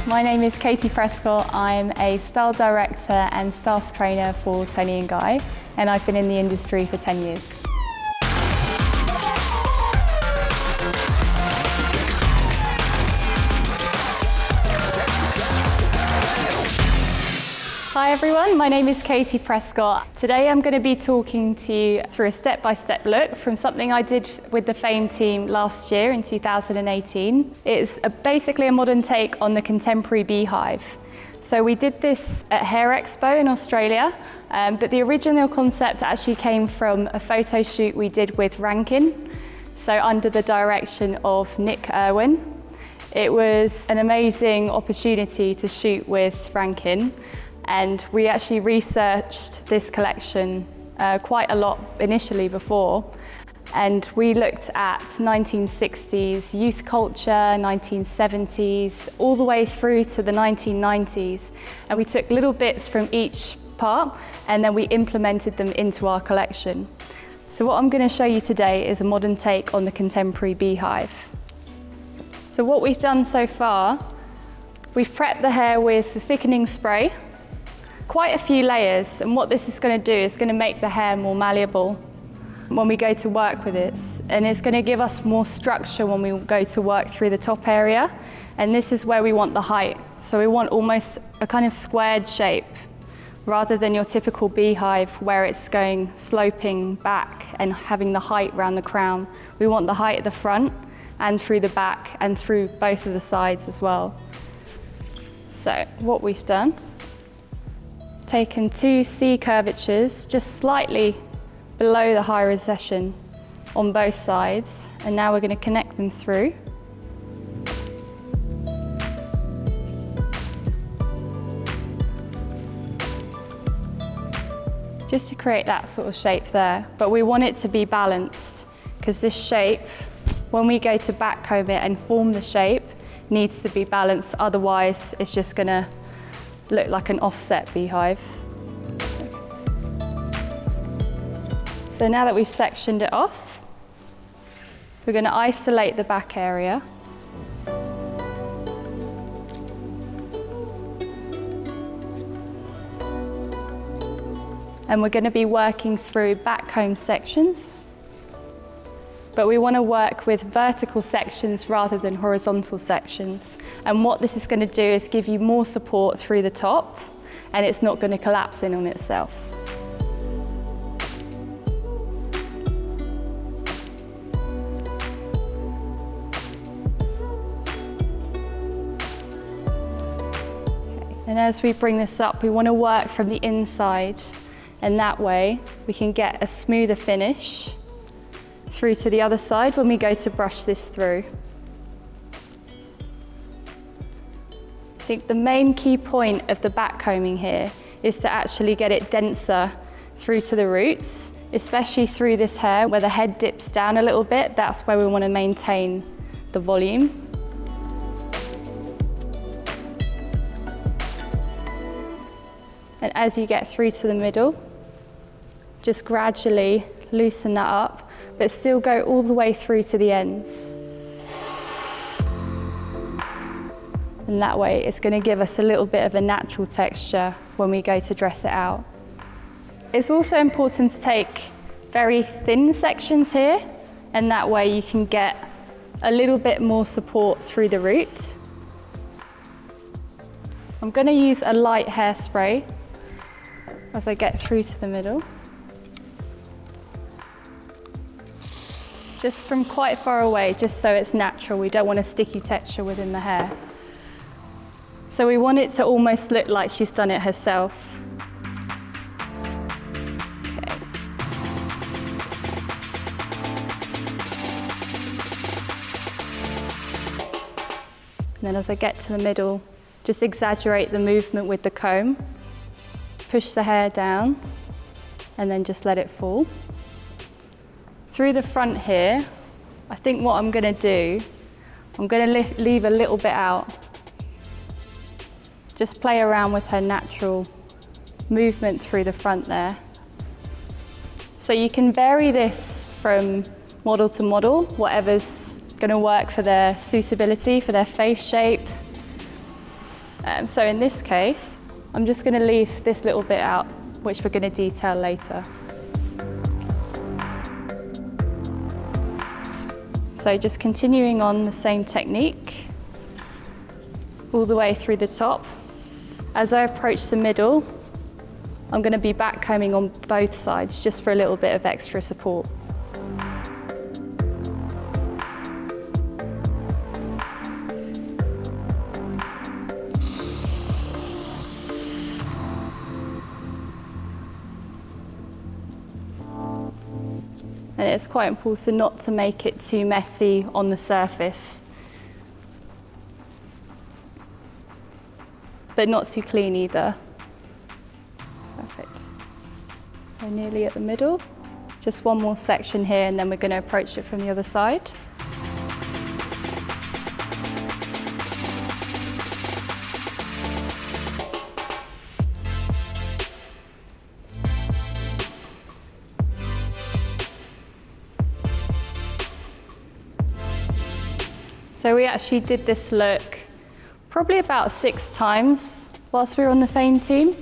My name is Katie Prescott. I'm a style director and staff trainer for Tony & Guy, and I've been in the industry for 10 years. Hi everyone, my name is Katie Prescott. Today I'm going to be talking to you through a step-by-step look from something I did with the Fame team last year in 2018. It's basically a modern take on the contemporary beehive. So we did this at Hair Expo in Australia, but the original concept actually came from a photo shoot we did with Rankin, so under the direction of Nick Irwin. It was an amazing opportunity to shoot with Rankin. And we actually researched this collection quite a lot initially before. And we looked at 1960s youth culture, 1970s, all the way through to the 1990s. And we took little bits from each part and then we implemented them into our collection. So what I'm going to show you today is a modern take on the contemporary beehive. So what we've done so far, we've prepped the hair with the thickening spray. Quite a few layers, and what this is going to do is going to make the hair more malleable when we go to work with it, and it's going to give us more structure when we go to work through the top area, and this is where we want the height. So we want almost a kind of squared shape rather than your typical beehive where it's going sloping back and having the height around the crown. We want the height at the front and through the back and through both of the sides as well. So what we've done, taken two C curvatures just slightly below the high recession on both sides, and now we're going to connect them through. Just to create that sort of shape there, but we want it to be balanced because this shape, when we go to backcomb it and form the shape, needs to be balanced, otherwise it's just going to look like an offset beehive. So now that we've sectioned it off, we're going to isolate the back area. And we're going to be working through backcomb sections, but we want to work with vertical sections rather than horizontal sections. And what this is going to do is give you more support through the top, and it's not going to collapse in on itself. Okay. And as we bring this up, we want to work from the inside, and that way we can get a smoother finish through to the other side when we go to brush this through. I think the main key point of the backcombing here is to actually get it denser through to the roots, especially through this hair where the head dips down a little bit. That's where we want to maintain the volume. And as you get through to the middle, just gradually loosen that up, but still go all the way through to the ends. And that way it's going to give us a little bit of a natural texture when we go to dress it out. It's also important to take very thin sections here, and that way you can get a little bit more support through the root. I'm going to use a light hairspray as I get through to the middle. Just from quite far away, just so it's natural. We don't want a sticky texture within the hair. So we want it to almost look like she's done it herself. Okay. And then as I get to the middle, just exaggerate the movement with the comb. Push the hair down, and then just let it fall. Through the front here, I think what I'm going to do, I'm going to leave a little bit out. Just play around with her natural movement through the front there. So you can vary this from model to model, whatever's going to work for their suitability, for their face shape. So in this case, I'm just going to leave this little bit out, which we're going to detail later. So just continuing on the same technique, all the way through the top. As I approach the middle, I'm going to be backcombing on both sides just for a little bit of extra support. And it's quite important not to make it too messy on the surface, but not too clean either. Perfect. So nearly at the middle. Just one more section here, and then we're going to approach it from the other side. So we actually did this look probably about 6 times whilst we were on the Fame team.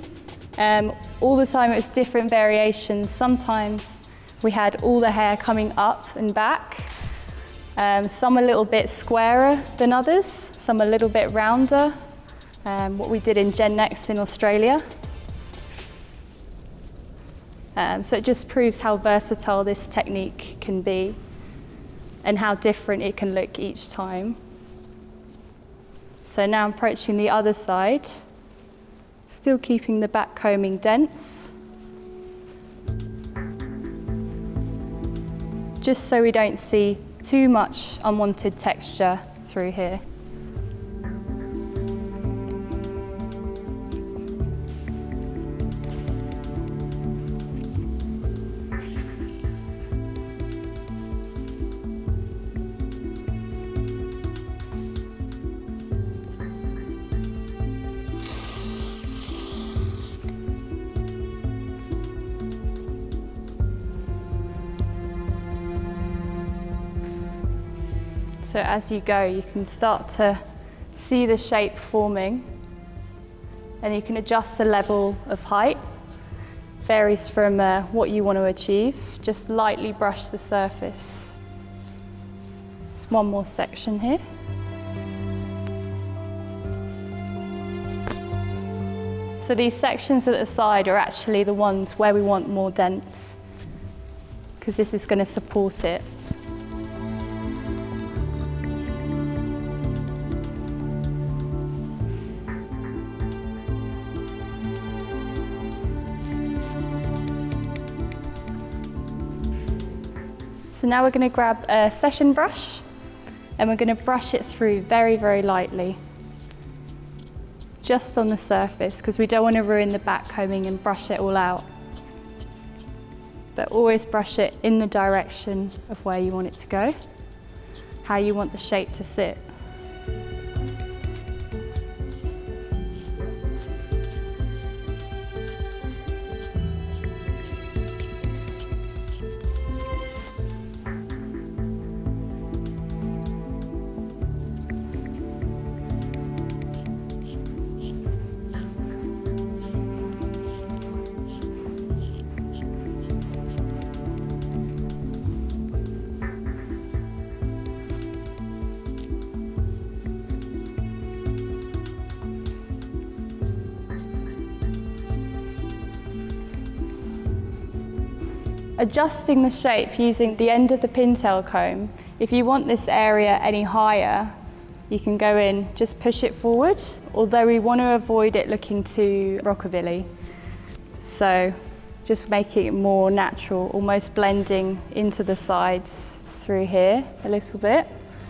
All the time it was different variations. Sometimes we had all the hair coming up and back. Some a little bit squarer than others, some a little bit rounder. What we did in Gen Next in Australia. So it just proves how versatile this technique can be and how different it can look each time. So now I'm approaching the other side, still keeping the back combing dense, just so we don't see too much unwanted texture through here. So as you go, you can start to see the shape forming, and you can adjust the level of height. Varies from what you want to achieve. Just lightly brush the surface. Just one more section here. So these sections at the side are actually the ones where we want more dense, because this is going to support it. So now we're going to grab a session brush and we're going to brush it through very, very lightly. Just on the surface, because we don't want to ruin the back combing and brush it all out. But always brush it in the direction of where you want it to go, how you want the shape to sit. Adjusting the shape using the end of the pintail comb. If you want this area any higher, you can go in, just push it forward, although we want to avoid it looking too rockabilly. So just making it more natural, almost blending into the sides through here a little bit.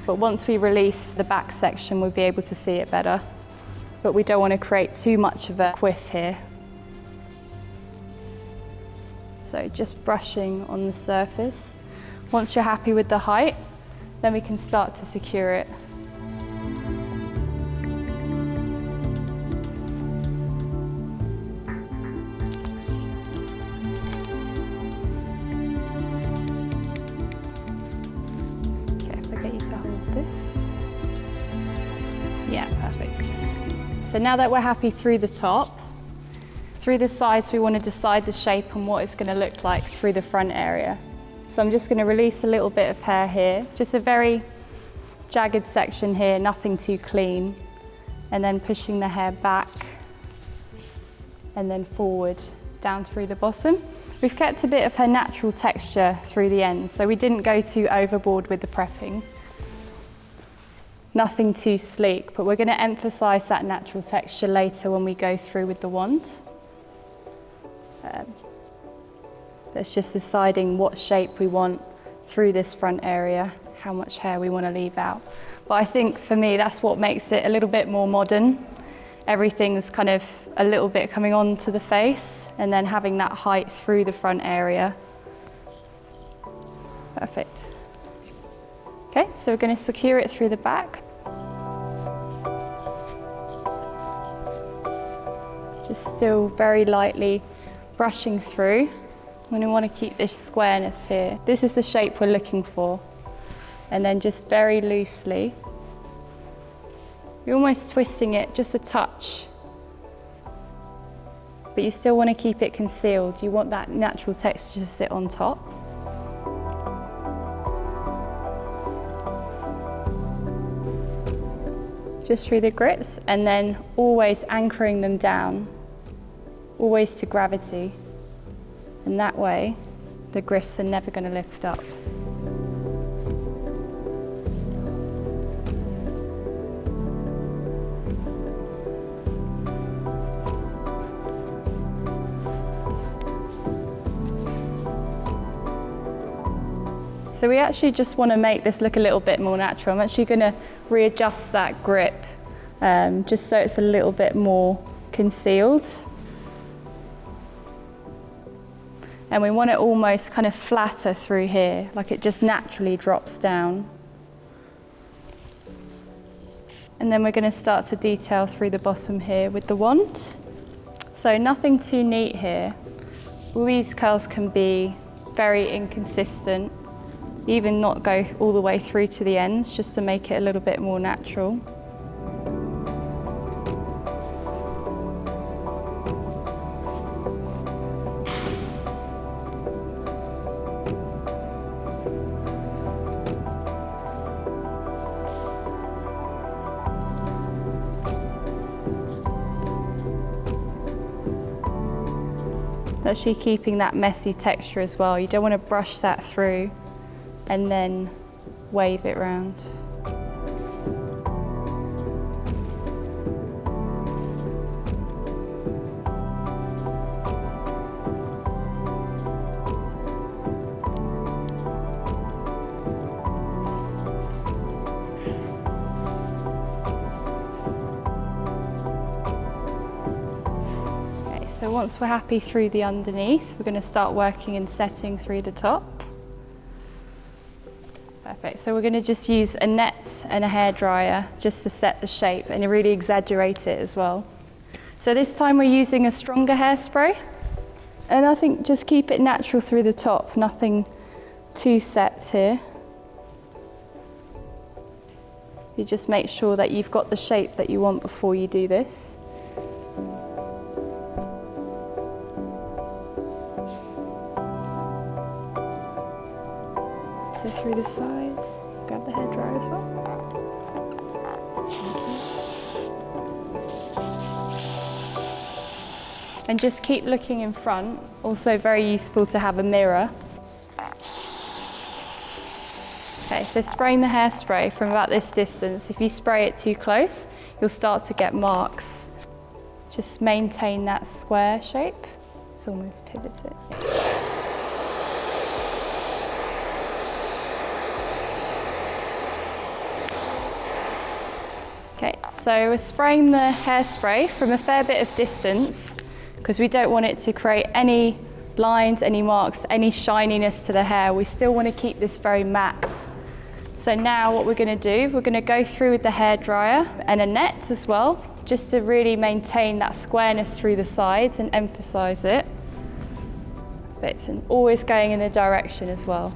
But once we release the back section, we'll be able to see it better. But we don't want to create too much of a quiff here. So just brushing on the surface. Once you're happy with the height, then we can start to secure it. Okay, if I get you to hold. this. Yeah, perfect. So now that we're happy through the top, through the sides we want to decide the shape and what it's going to look like through the front area. So I'm just going to release a little bit of hair here, just a very jagged section here, nothing too clean, and then pushing the hair back and then forward down through the bottom. We've kept a bit of her natural texture through the ends, so we didn't go too overboard with the prepping. Nothing too sleek, but we're going to emphasize that natural texture later when we go through with the wand. It's just deciding what shape we want through this front area, how much hair we want to leave out. But I think for me, that's what makes it a little bit more modern. Everything's kind of a little bit coming onto the face and then having that height through the front area. Perfect. Okay, so we're going to secure it through the back. Just still very lightly brushing through. And we want to keep this squareness here. This is the shape we're looking for. And then just very loosely, you're almost twisting it just a touch, but you still want to keep it concealed. You want that natural texture to sit on top. Just through the grips, and then always anchoring them down, always to gravity. And that way, the griffs are never going to lift up. So we actually just want to make this look a little bit more natural. I'm actually going to readjust that grip just so it's a little bit more concealed. And we want it almost kind of flatter through here, like it just naturally drops down. And then we're going to start to detail through the bottom here with the wand. So nothing too neat here. All these curls can be very inconsistent, even not go all the way through to the ends, just to make it a little bit more natural. Actually keeping that messy texture as well. You don't want to brush that through and then wave it round. So once we're happy through the underneath, we're going to start working and setting through the top. Perfect. So we're going to just use a net and a hairdryer just to set the shape and really exaggerate it as well. So this time we're using a stronger hairspray. And I think just keep it natural through the top, nothing too set here. You just make sure that you've got the shape that you want before you do this. So through the sides, grab the hairdryer as well. And just keep looking in front. Also very useful to have a mirror. Okay, so spraying the hairspray from about this distance. If you spray it too close, you'll start to get marks. Just maintain that square shape. It's almost pivoted. Okay, so we're spraying the hairspray from a fair bit of distance because we don't want it to create any lines, any marks, any shininess to the hair. We still want to keep this very matte. So now what we're going to do, we're going to go through with the hairdryer and a net as well, just to really maintain that squareness through the sides and emphasize it. Perfect, and always going in the direction as well.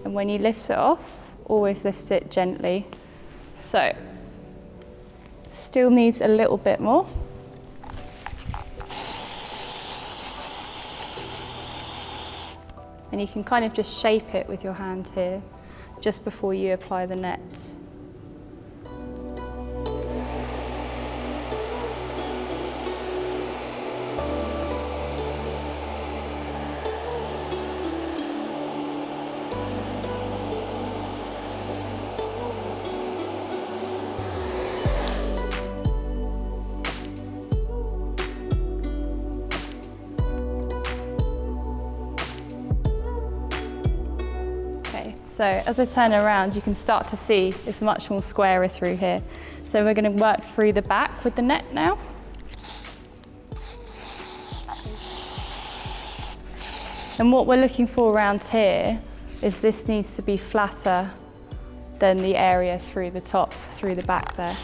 And when you lift it off, always lift it gently. So, still needs a little bit more. And you can kind of just shape it with your hand here, just before you apply the net. So as I turn around, you can start to see it's much more squarer through here. So we're going to work through the back with the net now. And what we're looking for around here is this needs to be flatter than the area through the top, through the back there.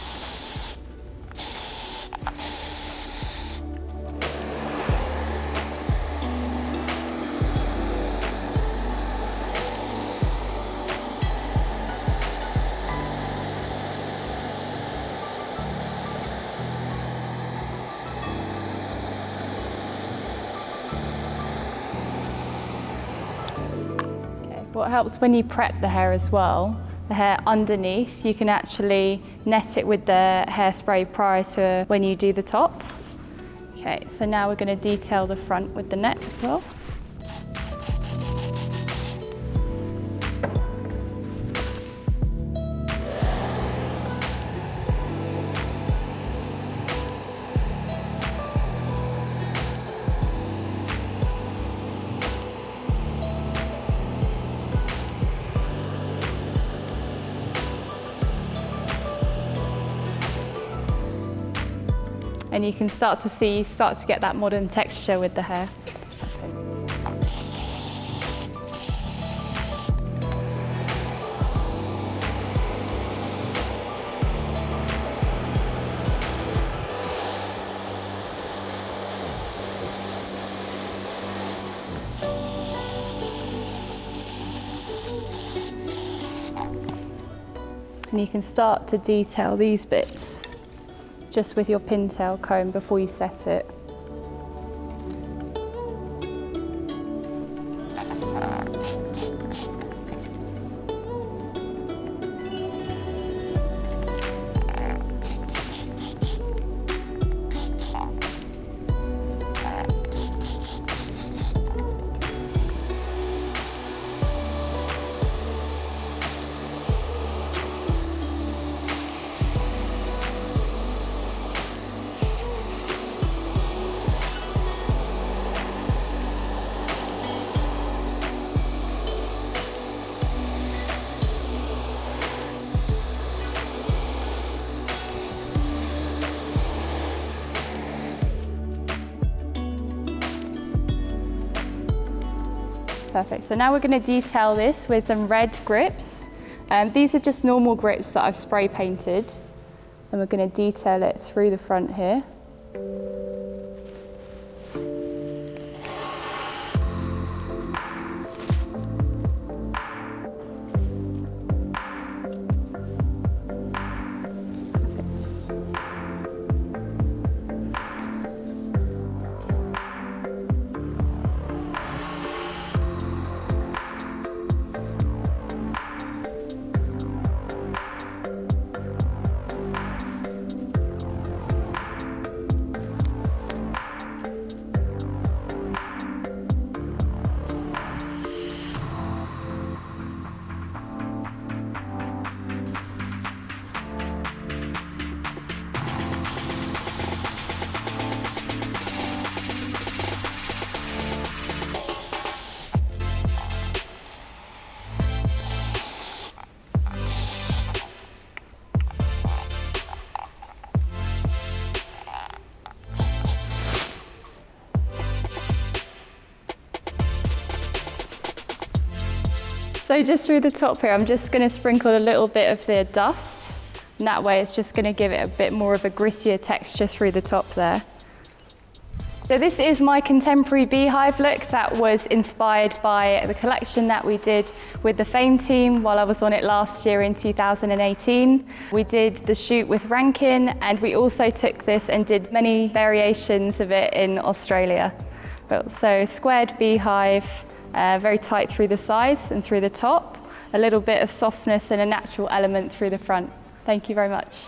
What helps when you prep the hair as well, the hair underneath, you can actually net it with the hairspray prior to when you do the top. Okay, so now we're going to detail the front with the net as well. And you can start to get that modern texture with the hair. And you can start to detail these bits just with your pintail comb before you set it. Perfect, so now we're going to detail this with some red grips. These are just normal grips that I've spray painted. And we're going to detail it through the front here. So just through the top here, I'm just going to sprinkle a little bit of the dust. And that way it's just going to give it a bit more of a grittier texture through the top there. So this is my contemporary beehive look that was inspired by the collection that we did with the Fame team while I was on it last year in 2018. We did the shoot with Rankin, and we also took this and did many variations of it in Australia. So squared beehive, very tight through the sides and through the top, a little bit of softness and a natural element through the front. Thank you very much.